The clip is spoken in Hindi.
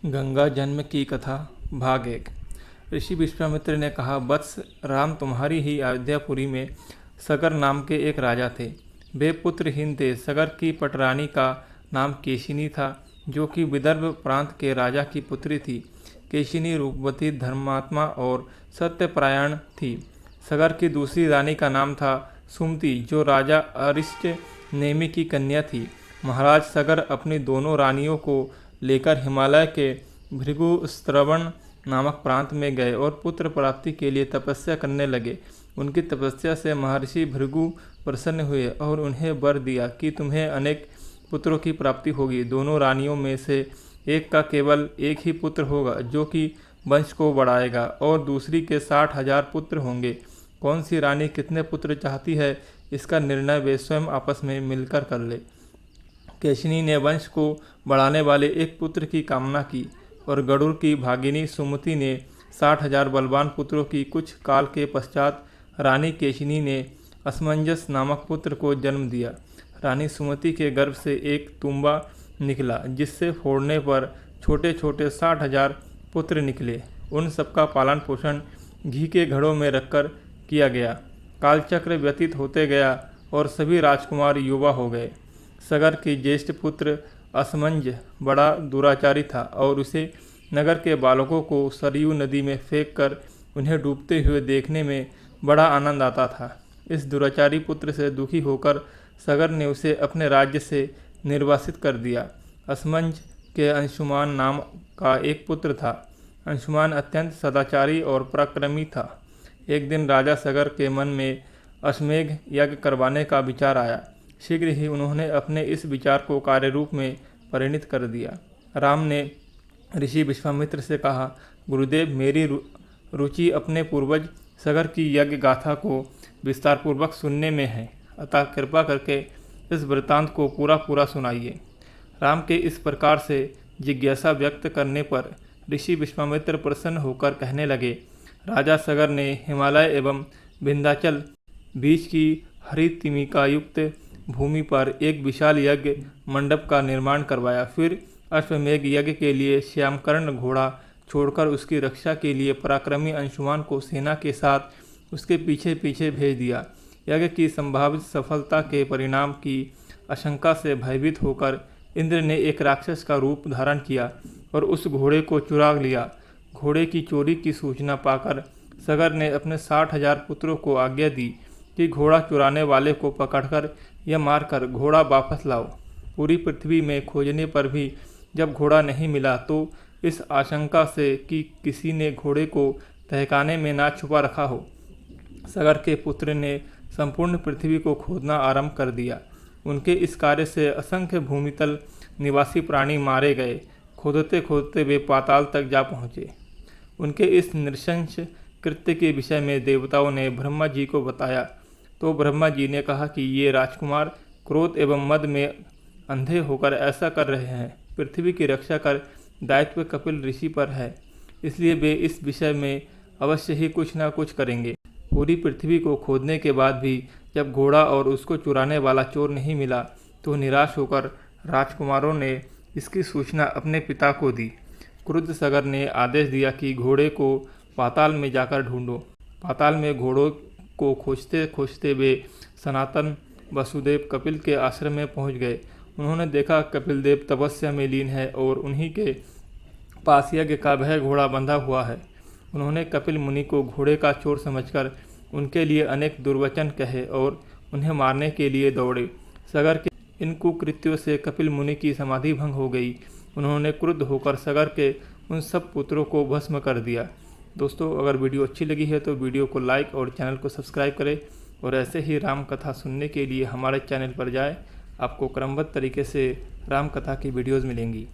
गंगा जन्म की कथा भाग 1। ऋषि विश्वामित्र ने कहा, वत्स राम, तुम्हारी ही अयोध्यापुरी में सगर नाम के एक राजा थे। वे पुत्रहीन थे। सगर की पटरानी का नाम केशिनी था, जो कि विदर्भ प्रांत के राजा की पुत्री थी। केशिनी रूपवती, धर्मात्मा और सत्यपरायण थी। सगर की दूसरी रानी का नाम था सुमति, जो राजा अरिष्ट नेमि की कन्या थी। महाराज सगर अपनी दोनों रानियों को लेकर हिमालय के भृगुस्त्रवण नामक प्रांत में गए और पुत्र प्राप्ति के लिए तपस्या करने लगे। उनकी तपस्या से महर्षि भृगु प्रसन्न हुए और उन्हें वर दिया कि तुम्हें अनेक पुत्रों की प्राप्ति होगी। दोनों रानियों में से एक का केवल एक ही पुत्र होगा, जो कि वंश को बढ़ाएगा, और दूसरी के 60,000 पुत्र होंगे। कौन सी रानी कितने पुत्र चाहती है, इसका निर्णय वे स्वयं आपस में मिलकर कर ले। केशिनी ने वंश को बढ़ाने वाले एक पुत्र की कामना की और गरुड़ की भागिनी सुमति ने 60,000 बलवान पुत्रों की। कुछ काल के पश्चात रानी केशिनी ने असमंजस नामक पुत्र को जन्म दिया। रानी सुमति के गर्भ से एक तुम्बा निकला, जिससे फोड़ने पर छोटे छोटे 60,000 पुत्र निकले। उन सबका पालन पोषण घी के घड़ों में रखकर किया गया। कालचक्र व्यतीत होते गया और सभी राजकुमार युवा हो गए। सगर की ज्येष्ठ पुत्र असमंज बड़ा दुराचारी था और उसे नगर के बालकों को सरयू नदी में फेंक कर उन्हें डूबते हुए देखने में बड़ा आनंद आता था। इस दुराचारी पुत्र से दुखी होकर सगर ने उसे अपने राज्य से निर्वासित कर दिया। असमंज के अंशुमान नाम का एक पुत्र था। अंशुमान अत्यंत सदाचारी और पराक्रमी था। एक दिन राजा सगर के मन में अश्वमेघ यज्ञ करवाने का विचार आया। शीघ्र ही उन्होंने अपने इस विचार को कार्य रूप में परिणत कर दिया। राम ने ऋषि विश्वामित्र से कहा, गुरुदेव, मेरी रुचि अपने पूर्वज सगर की यज्ञ गाथा को विस्तारपूर्वक सुनने में है, अतः कृपा करके इस वृत्तांत को पूरा सुनाइए। राम के इस प्रकार से जिज्ञासा व्यक्त करने पर ऋषि विश्वामित्र प्रसन्न होकर कहने लगे, राजा सगर ने हिमालय एवं विंध्याचल बीच की हरी तिमिका युक्त भूमि पर एक विशाल यज्ञ मंडप का निर्माण करवाया। फिर अश्वमेघ यज्ञ के लिए श्यामकर्ण घोड़ा छोड़कर उसकी रक्षा के लिए पराक्रमी अंशुमान को सेना के साथ उसके पीछे पीछे भेज दिया। यज्ञ की संभावित सफलता के परिणाम की आशंका से भयभीत होकर इंद्र ने एक राक्षस का रूप धारण किया और उस घोड़े को चुरा लिया। घोड़े की चोरी की सूचना पाकर सगर ने अपने 60,000 पुत्रों को आज्ञा दी कि घोड़ा चुराने वाले को पकड़कर या मारकर घोड़ा वापस लाओ। पूरी पृथ्वी में खोजने पर भी जब घोड़ा नहीं मिला तो इस आशंका से कि किसी ने घोड़े को तहखाने में ना छुपा रखा हो, सगर के पुत्र ने संपूर्ण पृथ्वी को खोदना आरंभ कर दिया। उनके इस कार्य से असंख्य भूमितल निवासी प्राणी मारे गए। खोदते खोदते वे पाताल तक जा पहुँचे। उनके इस नृशंस कृत्य के विषय में देवताओं ने ब्रह्मा जी को बताया तो ब्रह्मा जी ने कहा कि ये राजकुमार क्रोध एवं मद में अंधे होकर ऐसा कर रहे हैं। पृथ्वी की रक्षा कर दायित्व कपिल ऋषि पर है, इसलिए वे इस विषय में अवश्य ही कुछ ना कुछ करेंगे। पूरी पृथ्वी को खोदने के बाद भी जब घोड़ा और उसको चुराने वाला चोर नहीं मिला तो निराश होकर राजकुमारों ने इसकी सूचना अपने पिता को दी। क्रुद्ध सगर ने आदेश दिया कि घोड़े को पाताल में जाकर ढूंढो। पाताल में घोड़ों को खोजते खोजते वे सनातन वसुदेव कपिल के आश्रम में पहुंच गए। उन्होंने देखा कपिल देव तपस्या में लीन है और उन्हीं के पास यज्ञ का वह घोड़ा बंधा हुआ है। उन्होंने कपिल मुनि को घोड़े का चोर समझकर उनके लिए अनेक दुर्वचन कहे और उन्हें मारने के लिए दौड़े। सगर के इन कुकृत्यों से कपिल मुनि की समाधि भंग हो गई। उन्होंने क्रुद्ध होकर सगर के उन सब पुत्रों को भस्म कर दिया। दोस्तों, अगर वीडियो अच्छी लगी है तो वीडियो को लाइक और चैनल को सब्सक्राइब करें और ऐसे ही राम कथा सुनने के लिए हमारे चैनल पर जाएं। आपको क्रमबद्ध तरीके से राम कथा की वीडियोज़ मिलेंगी।